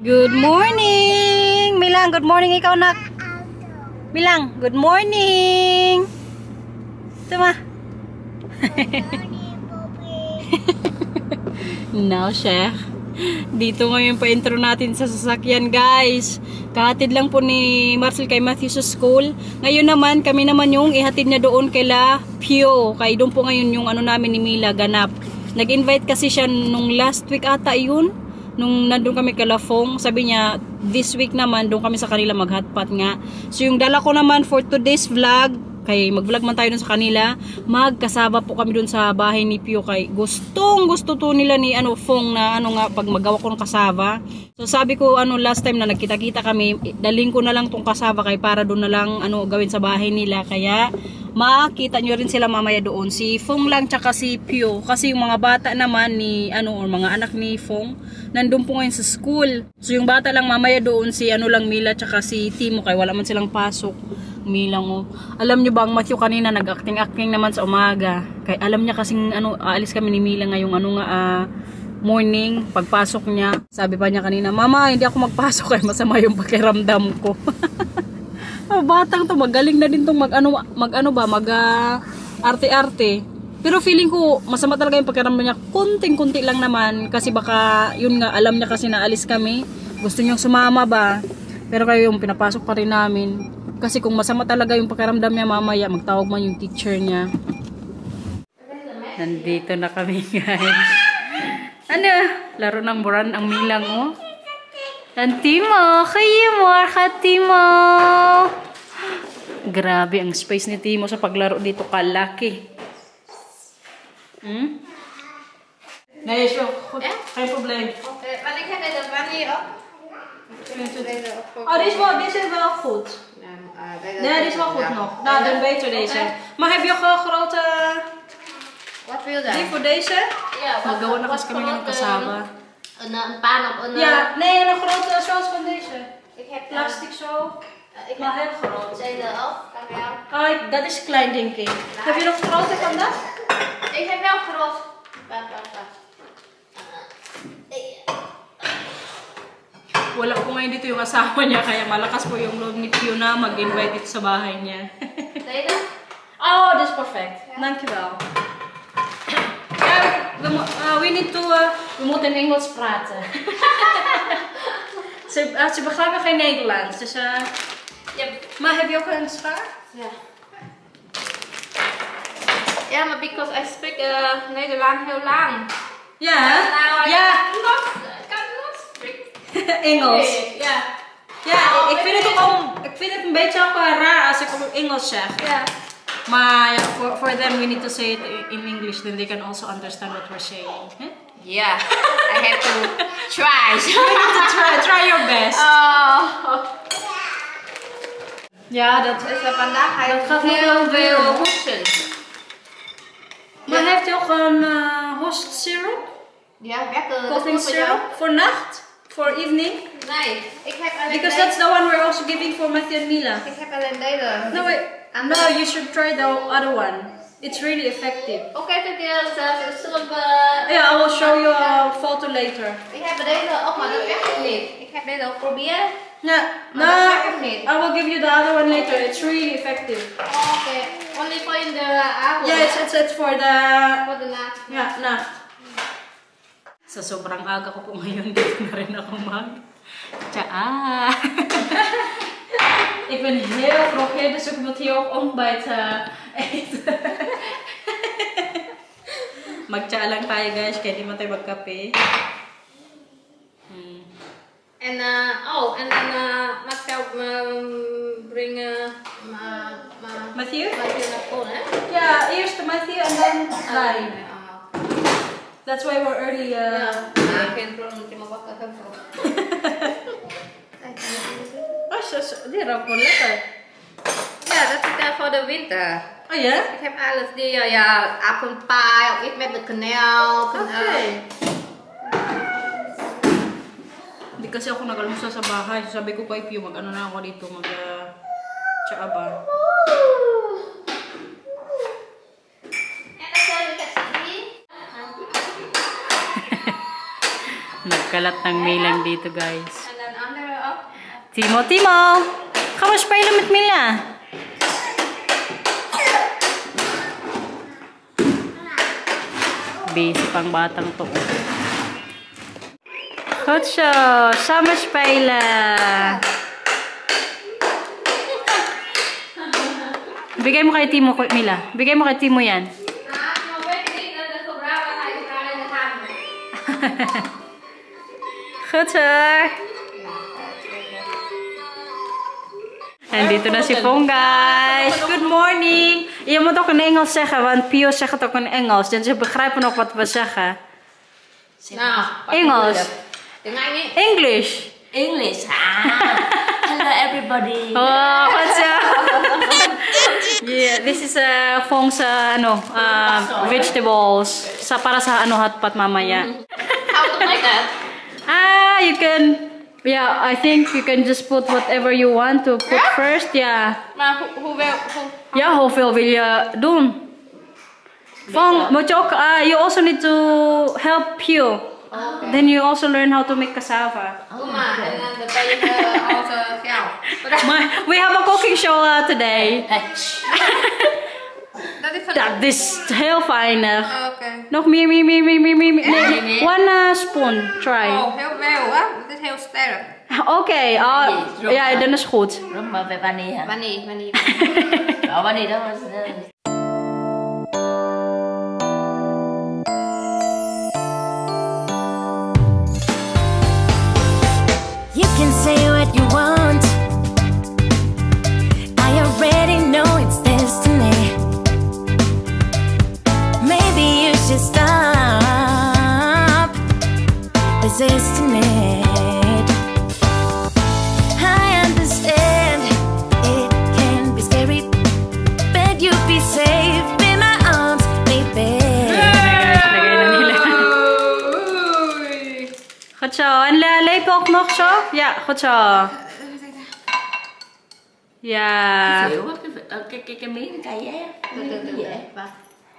Good morning! Milang, good morning ikaw nak. Milang, good morning! Tuma. Now, Sheikh. Dito ngayon pa intro natin sa sasakyan, guys. Kahatid lang po ni Marcel kay Matthew sa school. Ngayon naman, kami naman yung ihatid niya doon kay Pio. Kay doon po ngayon yung ano namin ni Mila, ganap. Nag-invite kasi siya nung last week ata yun. Nung nandun kami kay Lafong, sabi niya, this week naman, doon kami sa kanila mag-hotpot nga. So yung dala ko naman for today's vlog, kay mag-vlog man tayo dun sa kanila, magkasaba po kami dun sa bahay ni Pio kay gusto to nila ni Fong na nga pag magawa ko ng kasaba. So sabi ko last time na nagkita-kita kami, daling ko na lang tong kasaba kay para doon na lang gawin sa bahay nila, kaya makita nyo rin sila mamaya doon. Si Fong lang tsaka si Pio, kasi yung mga bata naman ni or mga anak ni Fong nandun po ngayon sa school. So yung bata lang mamaya doon, si lang Mila tsaka si Timo, kay wala man silang pasok. Milang alam nyo ba ang Matthew kanina nag-acting naman sa umaga, kay alam niya kasing aalis kami ni Mila ngayong morning. Pagpasok niya, sabi pa niya kanina, mama hindi ako magpasok kay masama yung pakiramdam ko. Batang to, magaling na din tong mag arte-arte. Pero feeling ko masama talaga yung pakiramdam niya, kunting-kunti lang naman, kasi baka yun nga, alam niya kasi naalis kami, gusto niyang sumama ba, pero kayo yung pinapasok pa rin namin. Kasi kung masama talaga yung pakiramdam niya mamaya, magtawag man yung teacher niya. Nandito na kami, guys. Laro ng buran ang Milang, Dan Timo, kayo mo, Timo. Grabe ang space ni Timo sa paglaro dito, kalaki. Nee, is wel goed. Geen probleem. Maar ik heb er wel niet op. Oh, deze is wel goed. Nee, die is wel goed nog. Nou, dan beter deze. Maar heb je gewoon grote... Wat wil je dan? Die voor deze? Ja, Magawa na kasi kami ng kasama. Een pan op een... Ja, nee, een grote zoals van deze. Ik heb Plastic zo. Maar heel groot. deze op. Kan wel. Dat is klein, denk ik. Heb je nog grote van dat? Ik heb wel groot. Wacht. Wala po ngayon dito yung asawa niya, kaya malakas po yung loob ni Pio na mag-invite dito sa bahay niya. Deze? Oh, dit is perfect. Dankjewel. Ja, we need to... we moeten Engels praten. Ze begrijpen geen Nederlands, dus... Maar heb je ook een schaar? Ja. Ja, maar because I speak Nederlands heel lang. Ja, Ja. Engels. Ja. Ja, ik vind het een beetje ook raar als ik op Engels zeg. Ja. Maar for them we need to say it in English, then they can also understand what we're saying. Huh? Yeah, I have to try. You have to try your best. Oh. Ja, dat Vandaag ga dat gaat je heel nog veel wel. hoesten. Maar heeft u ook een host syrup? Ja, lekker. Coughing syrup for nacht? For evening? Nee, ik heb alleen Because that's the one we're also giving for Matthew and Mila. Ik heb alleen deze. No, wait. No, you should try the other one. It's really effective. Oké, kijk, zullen we... Yeah, I will show you a photo later. Ik heb deze op, maar dat werkt niet. Ik heb deze al geprobeerd. Yeah, no, dat werkt niet. I will give you the other one later. It's really effective. Oh, oké. Only for in the avond. Yeah, it's for the... Voor de nacht. Yeah, nacht. Sa sobrang aga ko po ngayon, dito na rin ako Ik ben heel vroeg hier, dus ik moet hier ook ontbijt eten. Magtsa lang tayo, guys, kaya di man tayo magkape. En Marcel brengen Matthew? naar school, hè? Ja, eerst Matthew en dan Larry. That's why we're early. Geen probleem, moet je maar wakker gaan voor. Die ruikt wel lekker. Ja, dat is voor de winter. Oh ja? Ik heb alles die, apfelpie, of iets met de kanel. Okay. Hindi kasi ako nag-almusal sa bahay. So sabi ko kay Pio, mag-ano na ako dito, tsaa ba? Nagkalat ng Milang dito, guys. Timo, Timo! Ga maar spelen met Mila. Busy pang batang to. Goed zo, samen spelen. Bigay mo kay Timo, Mila. Bigay mo kay Timo yan. Goed zo. En dito na si Fong, guys. Good morning. Je moet ook in Engels zeggen, want Pio zegt het ook in Engels. Dus ze begrijpen ook wat we zeggen. Nou, Engels. English. English. Hello everybody. Oh, goed zo. Yeah, this is Fong's vegetables. Para sa hotpot mamaya. How to make that? You can. Yeah, I think you can just put whatever you want to put first. Yeah. Maar hoe wil... Ja, hoeveel wil je doen? Fong, moet je ook, you also need to help you. Okay. Then you also learn how to make cassava. Doe maar. En dan ben je als geld. We have a cooking show today. Dat is Dat is heel fijn. Oké. Nog meer. Nee. One spoon, try. Oh, heel veel, hè? Het is heel sterk. Oké, ja, dan is goed. Rút mà về vani hả? Wanneer? Ở vani đó. You can say what you want. I already know it's destiny. Maybe you should stop resisting it. I understand it can be scary, but you'll be safe in my arms, baby. Goed zo. En lepel ook nog zo? Ja, goed zo. Ja. Cái miếng cây á.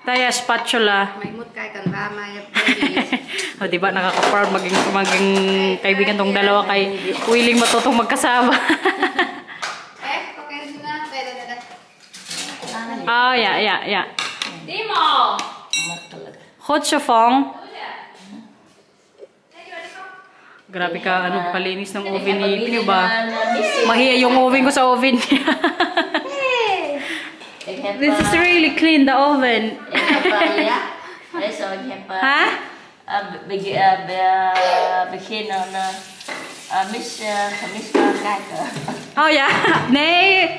Tayo, spatula. May mood kay kan ba may baby. O, diba nakaka-proud maging kaibigan tong dalawa kay willing matutong magkasama. Okay na. Ja. Timo! Goed zo, Fong. Grabe ka, kalinis ng oven ni Pio ba? Mahiya yung oven ko sa oven niya. This is really clean, the oven. Hả? Begin miss Oh ja, nee.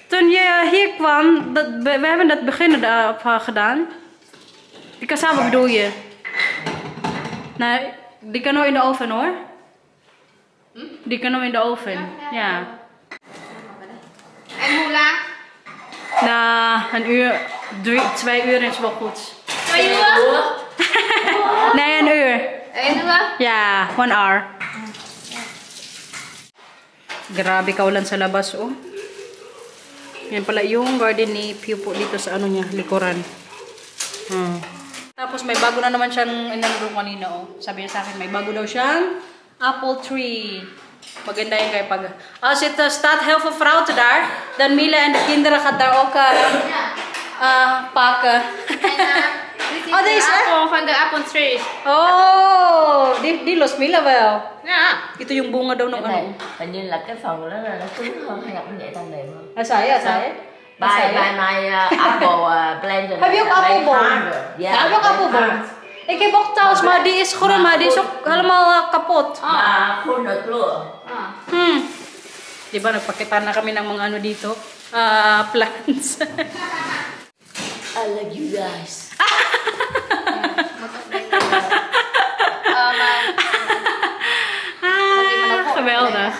Toen je hier kwam, we hebben dat beginnen gedaan. Die cassava bedoel je? Nou, die kan nog in de oven hoor. Die kan nog in de oven, ja. En hoe lang? Na een uur, 2 uur is wel goed. 2 uur? Nee, 1 uur. 1 uur? Ja, 1 hour. Grabe kaulan sa labas, oh. Yan pala yung garden ni Pio po dito sa ano niya, likuran. Tapos may bago na naman siyang inalaro kanina, oh. Sabi niya sa akin, may bago daw siyang apple tree. Maganda yan kaya pag... Als het staat heel veel fruit daar, dan Mila en de kinderen gaat daar ook pakken. Oh, deze apple van de apple tree. Oh, die los Mila wel. Ja. Ito yung bunga daw ng ano. Hình như là cái phần đó là nó cứng hơn hay là cũng vậy trong này không? Asaya. By my apple blender. Heb je ook appelboom? Ja, Heb je ook appelboom? Ik heb ook thuis, maar die is groen, maar die is ook helemaal kapot. Maar groen het kleur. Diba, nagpakita na kami ng mga ano dito? Plants. I love you guys. Geweldig.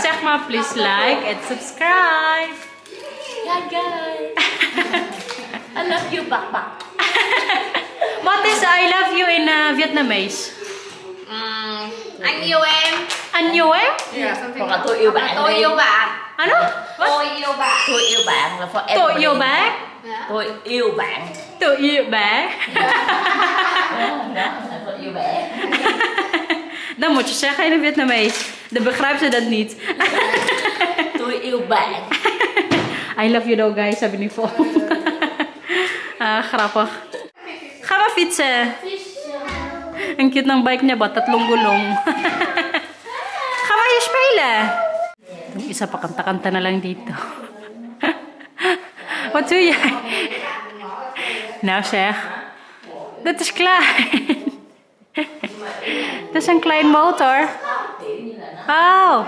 Zeg maar, please like and subscribe. Yeah, guys. I love you, bak. What is I love you in Vietnamese? Anh yêu em. Anh yêu em? Hoặc là tôi yêu bạn. Tôi yêu bạn. Ano? Tôi yêu bạn. Tôi yêu bạn là forever. Tôi yêu bác. Tôi yêu bạn. Tôi yêu bác. Đó là tôi yêu bạn. Dan moet je zeggen in het Vietnamees. Dan begrijpt ze dat niet. Tôi yêu bạn. I love you though guys, sabi ni Fong. Grappig. Ga maar fietsen. Ang cute ng bike niya ba? 3 gulong. Ga maar hier spelen. Yung isa pa kanta-kanta na lang dito. Wat doe jij? Nou zeg. Dat is klein. Dat is een klein motor. Oh.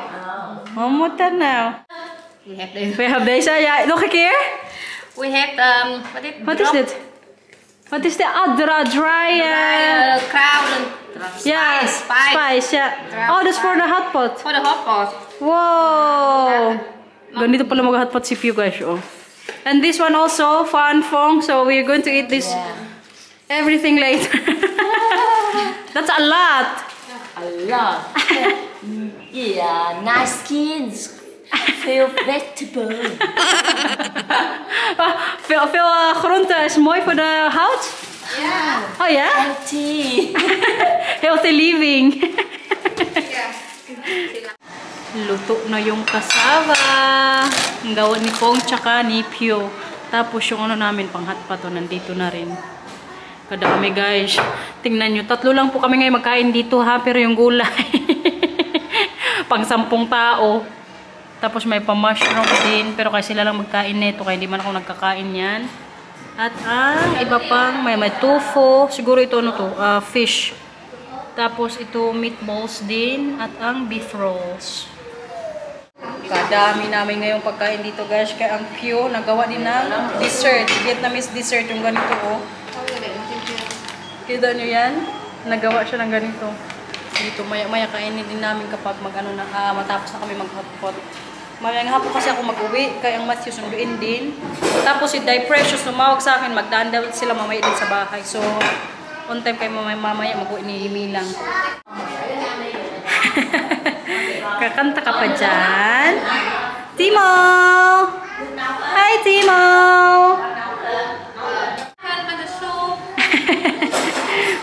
Hoe moet dat nou? We hebben deze. Ja, nog een keer? We have Wat is dit? Wat is dit? Dry crown. ja, spice. Ja. Oh, dat is voor de hotpot. For the hot pot. Wow. Ganito pala mag-hotpot si Pew guys. Oh. And this one also, Fan Fong. So we're going to eat this everything later. That's a lot. A lot. Yeah, nice skins. Veel vegetable. Veel groente is mooi voor de hout? Yeah. Oh ja? Healthy. Healthy living. Luto na yung kasava. Ang gawa ni Fong tsaka ni Pio. Tapos yung ano namin, panghatpato, nandito na rin. Kadami guys. Tingnan nyo, 3 lang po kami ngayon magkain dito ha. Pero yung gulay. Pang 10 tao. Tapos may pa-mushroom din. Pero kasi sila lang magkain nito. Kaya hindi man ako nagkakain yan. At ang iba pang may tofu. Siguro ito ano to, fish. Tapos ito meatballs din. At ang beef rolls. Kadami namin ngayong pagkain dito guys. Kaya ang Pio nagawa din ng dessert. Vietnamese dessert yung ganito oh. Kita nyo yan? Nagawa siya ng ganito. Dito maya-maya kainin din namin kapag matapos na kami mag-hotpot. Mamayang hapon kasi ako mag-uwi. Kaya ang Matthew sunduin din. Tapos si Dai Precious tumawag sa akin. Magdaan daw sila mamaya din sa bahay. So on time kayo mamaya mag-uwi ni Milang. Kakanta ka pa dyan. Timo! Hi Timo!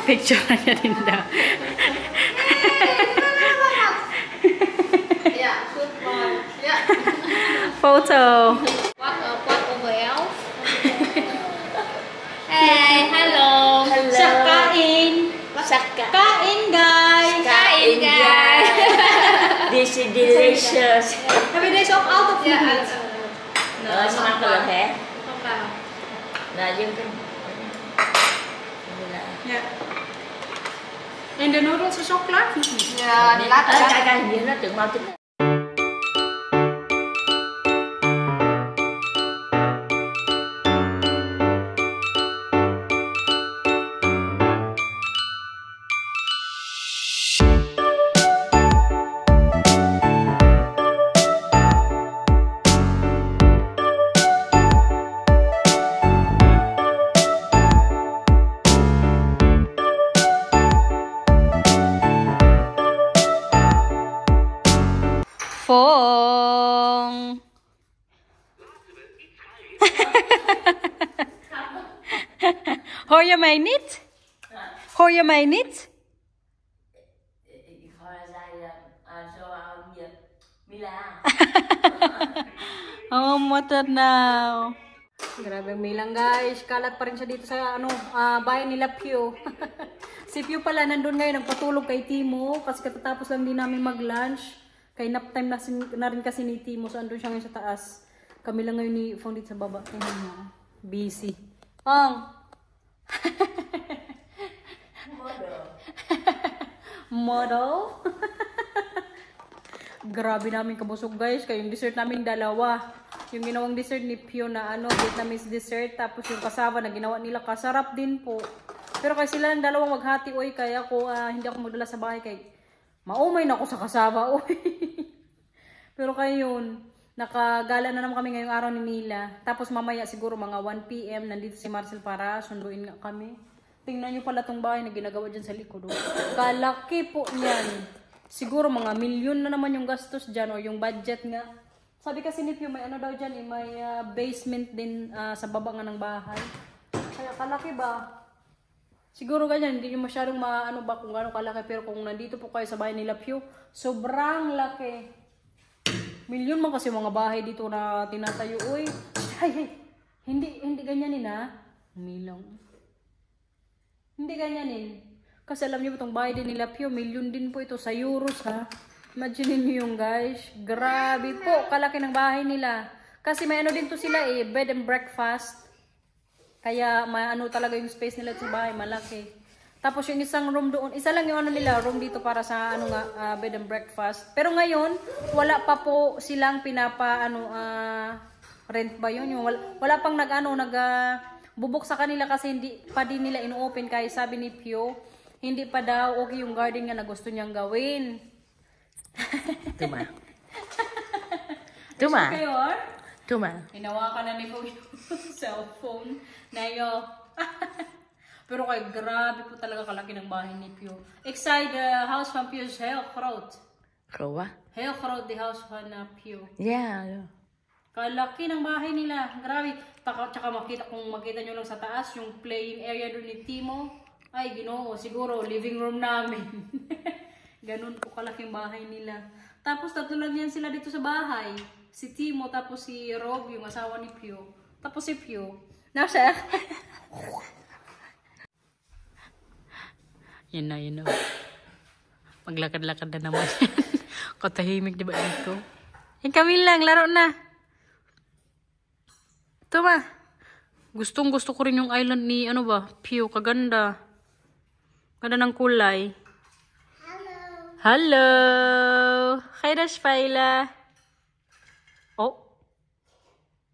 Picture na niya din daw. Photo. What over else? Hey, hello. Sa kain. Kain guys. Kain guys. This is delicious. Happy days of out of Yeah. meat. Smart ka lang he? Không vào. Là dương kinh. Yeah. And the noodles are so fluffy. Yeah, lát Cái hình như nó tưởng mau chín. Fong. Hoor je mij niet? Hoor je mij niet? Ik hoor zij zo aan je Mila. Oh, what that now? Grabe ang Milang guys. Kalat pa rin siya dito sa bahay nila Pio. Si Pio pala nandun ngayon nagpatulog kay Timo kasi katatapos lang din namin mag-lunch. Kay nap time na rin kasi ni Timo. So andun siya ngayon sa taas. Kami lang ngayon ni Fong dito sa baba. Busy. Fong! Model? Grabe namin kabusog guys. Kaya yung dessert namin dalawa. Yung ginawang dessert ni Pio na Vietnamese dessert. Tapos yung kasava na ginawa nila. Kasarap din po. Pero kaya sila ng dalawang maghati. Oy, kaya ako hindi ako magdala sa bahay. Kaya maumay na ako sa kasava. Oy. Pero kaya yun. Nakagala na naman kami ngayong araw ni Mila. Tapos mamaya siguro mga 1 PM nandito si Marcel para sunduin nga kami. Tingnan nyo pala tong bahay na ginagawa dyan sa likod. Kalaki po niyan. Siguro mga milyon na naman yung gastos dyan o yung budget nga. Sabi kasi ni Pio may daw dyan may basement din sa baba nga ng bahay. Kaya kalaki ba? Siguro ganyan, hindi nyo masyadong maano ba kung gano'ng kalaki. Pero kung nandito po kayo sa bahay nila Pio, sobrang laki. Milyon man kasi mga bahay dito na tinatayo. Uy, hindi ganyanin ha. Umilang. Hindi ganyanin. Kasi alam niyo itong bahay din nila Pio, milyon din po ito sa euros ha. Imagine niyo yung guys. Grabe po, kalaki ng bahay nila. Kasi may ano din to sila bed and breakfast. Kaya maano talaga yung space nila sa bahay, malaki. Tapos yung isang room doon, isa lang yung ano nila, room dito para sa ano nga bed and breakfast. Pero ngayon, wala pa po silang pinapa rent ba yun? Yung wala pang bubuk sa kanila kasi hindi pa din nila ino-open kaya sabi ni Pio, hindi pa daw okay yung garden nga na gusto niyang gawin. Tuma. Tuma. Tuma. Hinawakan na ni Pio yung cellphone na yun. Pero kay grabe po talaga kalaki ng bahay ni Pio. Excited the house from Pio's heel groot. Groot? Heel groot the house van Pio. Yeah. Kalaki ng bahay nila. Grabe. Tsaka makita nyo lang sa taas yung playing area doon ni Timo. Ay, Ginoo, siguro living room namin. Ganun po kalaking bahay nila. Tapos tatlo lang yan sila dito sa bahay. Si Timo, tapos si Rob, yung asawa ni Pio. Tapos si Pio. Nasa? Yan na. Maglakad-lakad na naman yan. Katahimik diba dito? Yan kami lang, laro na. Ito ba? Gustong gusto ko rin yung island ni Pio, kaganda. Ganda ng kulay. Hello! Hi, Rashfaila. Oh.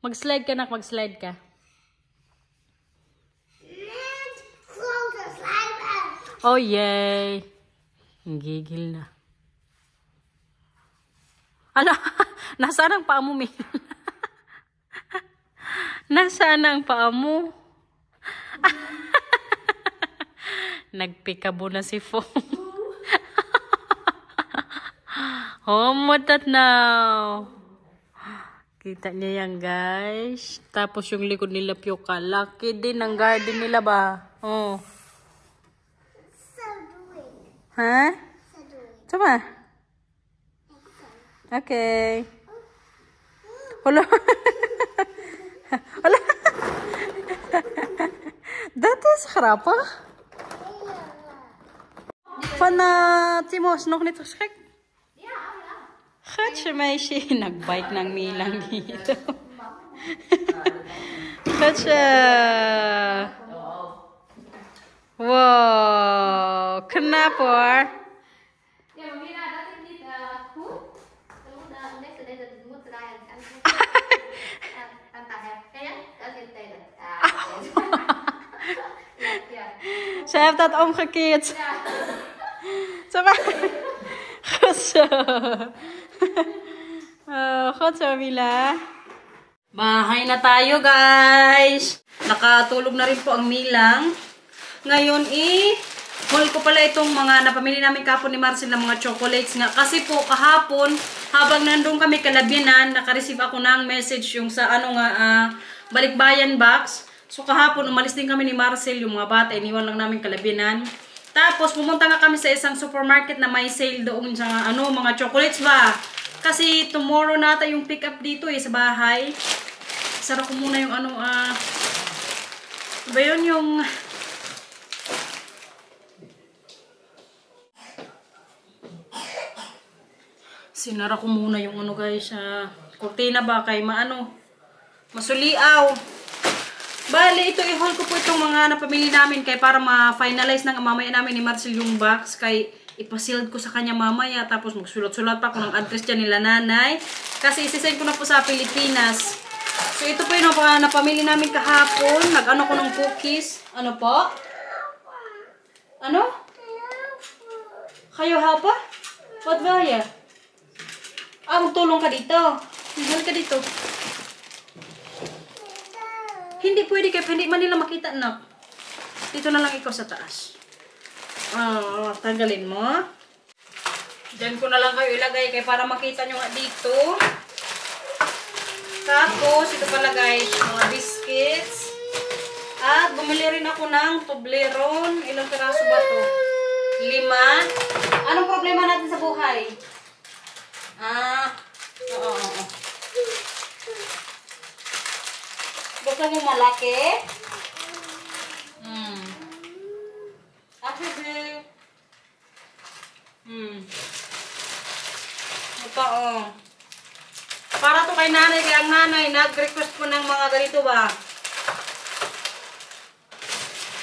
Mag-slide ka na, mag-slide ka. Oh, yay! Gigil na. Ano? Nasaan ang paa mo, Mil? Nasaan ang paa mo? Nagpikabo na si Fong. Homotat now. Kita niya yan, guys. Tapos yung likod nila Pio, kalaki din ang garden nila ba? Oh. Ha? Coba. Okay. Hola. Hola. Dat is grappig. Van Timo is nog niet geschikt? Ja. Gatje meisje. Nagbike ng Milang dito. Gatje. Wow, kenapa hoor? Ja, maar Mira, dat is niet goed. Dan moet deze moet draaien. En daar heb je. Dat is deze. Ja. Ze heeft dat omgekeerd. Ja. Zo. Goed zo. Goed zo, Mila. Bahay na tayo, guys. Nakatulog na rin po ang Milang. Ngayon, haul ko pala itong mga napamili namin kapon ni Marcel ng mga chocolates nga. Kasi po, kahapon, habang nandun kami Kalabianan, nakareceive ako ng message yung sa balikbayan box. So, kahapon, umalis din kami ni Marcel, yung mga bata, iniwan lang namin Kalabianan. Tapos, pumunta nga kami sa isang supermarket na may sale doon sa mga chocolates ba. Kasi, tomorrow nata yung pick up dito sa bahay. Sarap ko muna yung ba yun yung... Sinara ko muna yung guys, kurtina ba kay masuliaw. Bale, ito i-haul ko po itong mga napamili namin kay para ma-finalize ng mamaya namin ni Marcel yung box kay ipa-sealed ko sa kanya mamaya tapos magsulat-sulat pa ako ng address dyan nila nanay kasi isisend ko na po sa Pilipinas. So ito po yung napamili namin kahapon. Nag-ano ko ng cookies. Ano po? Ano? Kayo hapa? What will ya? Magtulong ka dito. Mahal ka dito. Hindi pwede kaya hindi man nila makita na. Dito na lang ikaw sa taas. Tanggalin mo. Diyan ko na lang kayo ilagay kaya para makita nyo nga dito. Tapos, ito pala guys, mga biscuits. At bumili rin ako ng Toblerone. Ilang piraso ba to? 5. Anong problema natin sa buhay? Oo. Gusto mo malaki? Ito, para to kay nanay, kaya ang nanay nag-request po ng mga ganito ba?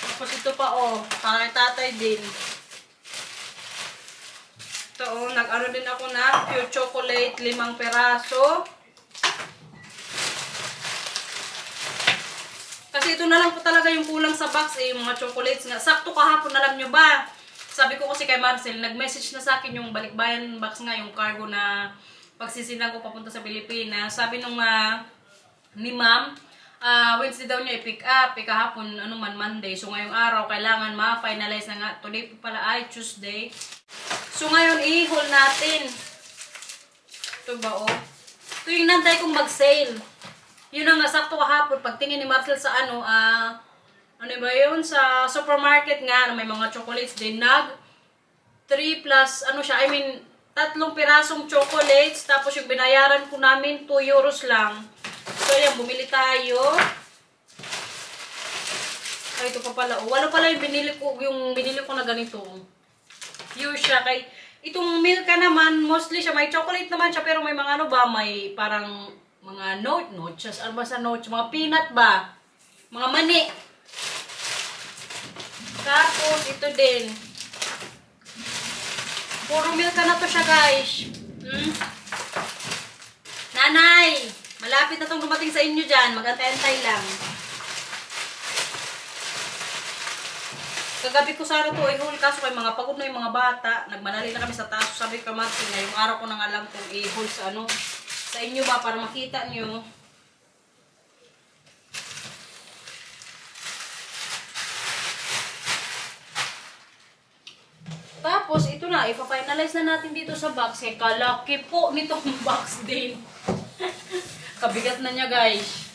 Tapos ito pa, para kay tatay din. Ito, nag-ano din ako na pure chocolate, 5 peraso. Kasi ito na lang po talaga yung kulang sa box, yung mga chocolates nga. Sakto kahapon, alam nyo ba? Sabi ko kasi kay Marcel, nag-message na sa akin yung balikbayan box nga, yung cargo na pagsisilang ko papunta sa Pilipinas. Sabi nung ni ma'am, Wednesday daw niya i-pick up, kahapon, Monday. So ngayong araw, kailangan ma-finalize na nga. Today po pala ay Tuesday. So ngayon, i-haul natin. Ito ba, ito yung nantay kong mag-sale. Yun ang nasakto kahapon. Pagtingin ni Marcel sa ano ba yun? Sa supermarket nga, may mga chocolates din. 3 plus, 3 pirasong chocolates. Tapos yung binayaran ko namin, 2 euros lang. So yan, bumili tayo. Ay, ito pa pala. Wala pala yung binili ko na ganito. Pure siya. Kay, itong Milka naman, mostly siya, may chocolate naman siya, pero may mga may parang mga notes, mga peanut ba? Mga mani. Tapos, ito din. Puro Milka na to siya, guys. Nanay, malapit na itong dumating sa inyo dyan. Mag-antay-antay lang. Kagabi ko sana to i-haul, kaso kay mga pagod na yung mga bata. Nagmanali na kami sa taas. Sabi ko, Martin, ngayong araw ko nang alam kung i-haul sa sa inyo ba, para makita nyo. Tapos, ito na, ipa-finalize na natin dito sa box. Kalaki po nitong box din. Kabigat na niya, guys.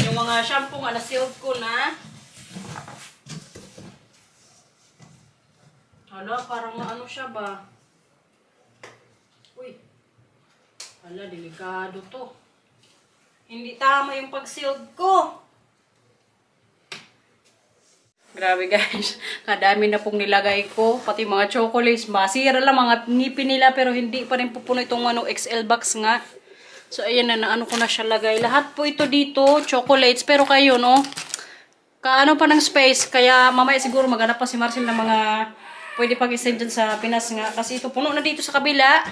Yung mga shampoo nga, na-sealed ko na. Hala, parang ano siya ba? Uy. Hala, delikado to. Hindi tama yung pag-sealed ko. Grabe guys. Kadami na pong nilagay ko. Pati mga chocolates. Masira lang mga ngipin nila. Pero hindi pa rin pupuno itong XL box nga. So, ayan na. Naano ko na siya lagay. Lahat po ito dito. Chocolates. Pero kayo, no? Kaano pa ng space. Kaya mamaya siguro maghanap pa si Marcel ng mga pwede pag-send dyan sa Pinas nga. Kasi ito puno na dito sa kabila.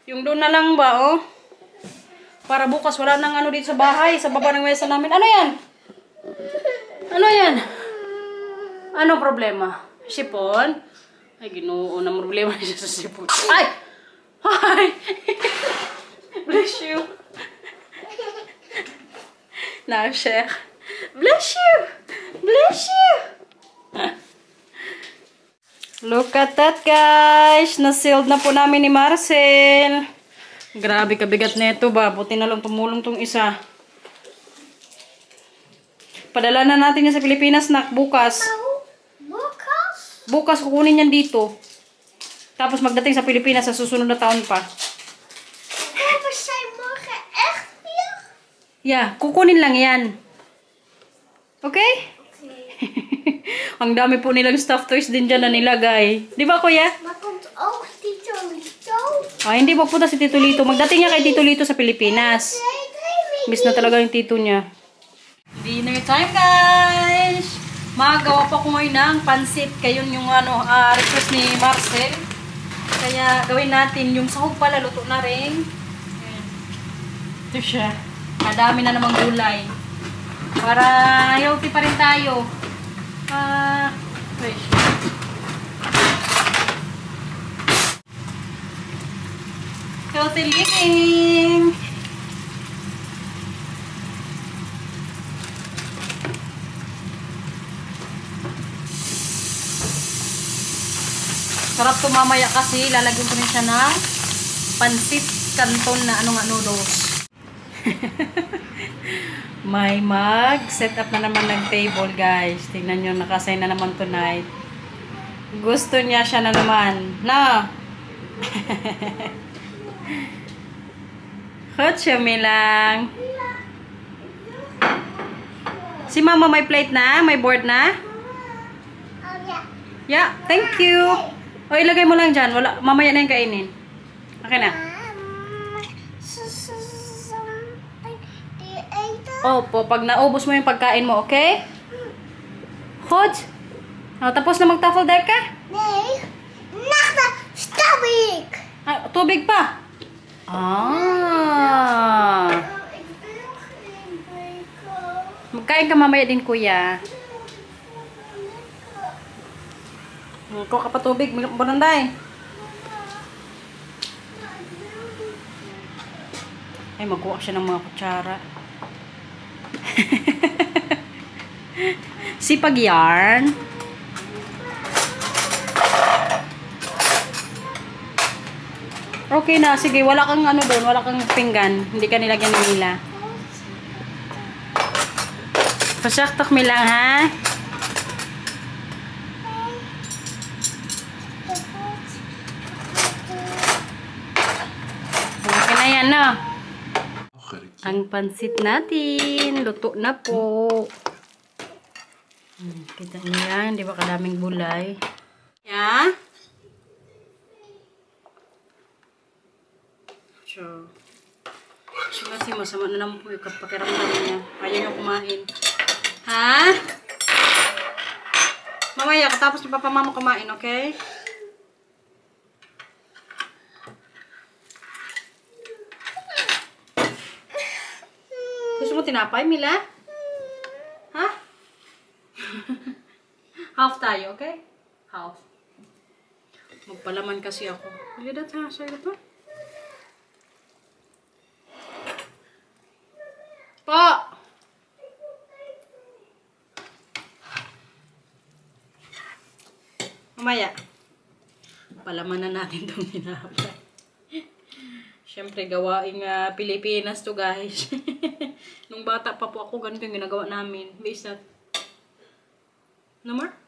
Yung doon na lang ba, para bukas wala nang dito sa bahay. Sa baba ng mesa namin. Ano yan? Ano yan? Ano problema? Sipon? Ay, Ginoo na problema siya sa sipon. Ay! Ay! Bless you. Now, Sheikh. Bless you! Bless you! Look at that, guys! Na-sealed na po namin ni Marcel. Grabe, kabigat nito ba? Buti na lang tumulong tong isa. Padala na natin yan sa Pilipinas, nak, bukas. Bukas kukunin yan dito. Tapos magdating sa Pilipinas sa susunod na taon pa. Yeah, kukunin lang yan. Okay? Ang dami po nilang stuffed toys din dyan na nilagay. Di ba, kuya? Hindi magpunta si Tito Lito. Magdating niya kay Tito Lito sa Pilipinas. Miss na talaga yung tito niya. Dinner time, guys! Magawa pa ko ngayon ng pansit. Kayon yung request ni Marcel. Kaya gawin natin. Yung sahog pala, luto na rin. Ayan. Ito siya. Madami na namang gulay. Para healthy pa rin tayo. Wait. Healthy living! Sarap to mamaya kasi lalagyan ko rin siya ng pansit canton na noodles. May mag-set up na naman ng table, guys. Tingnan nyo, nakasign na naman tonight. Gusto niya siya na naman. Na! Hotsumi lang. Si mama may plate na? May board na? Yeah, thank you. O, ilagay mo lang dyan. Wala, mamaya na yung kainin. Okay na. Opo, pag naubos mo yung pagkain mo, okay? Hod? Tapos na mag-tafel dare ka? Tubig! Ah, tubig pa? Ah. Magkain ka mamaya din, kuya. Kuha ka pa tubig. Bunanday. Ay, magkuha siya ng mga kutsara. Sipag yarn. Okay na. Sige, wala kang ano doon. Wala kang pinggan. Hindi ka nilagyan ng nila. Pasaktok mi lang, ha? Okay na yan, no? Ang pansit natin. Luto na po. Kita niyo yan. Di ba kadaming gulay? Yeah? So, kasi masama na naman po yung pakiramdam niya. Ayaw niya kumain. Ha? Mamaya, katapos ni Papa Mama kumain, okay? Gusto mo tinapay, Mila? Ha? Half tayo, okay? Half. Magpalaman kasi ako. Lidat ha, sa'yo pa. Po! Mamaya. Palaman na natin itong hinapay. Siyempre, gawaing Pilipinas to, guys. Nung bata pa po ako, ganito yung ginagawa namin. Based at... Namar?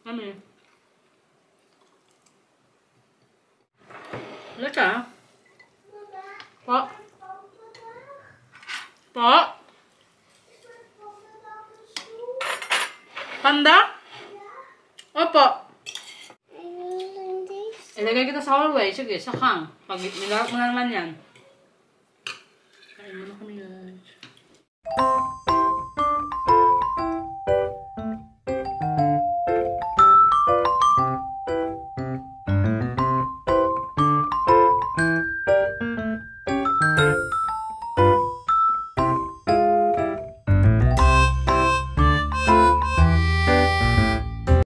Ano yun? Wala ka? Po? Po? Panda? Opo. Ilagay kita sa hallway. Sige, sakang. Pag nilarap mo na naman yan. Ay, mo na kami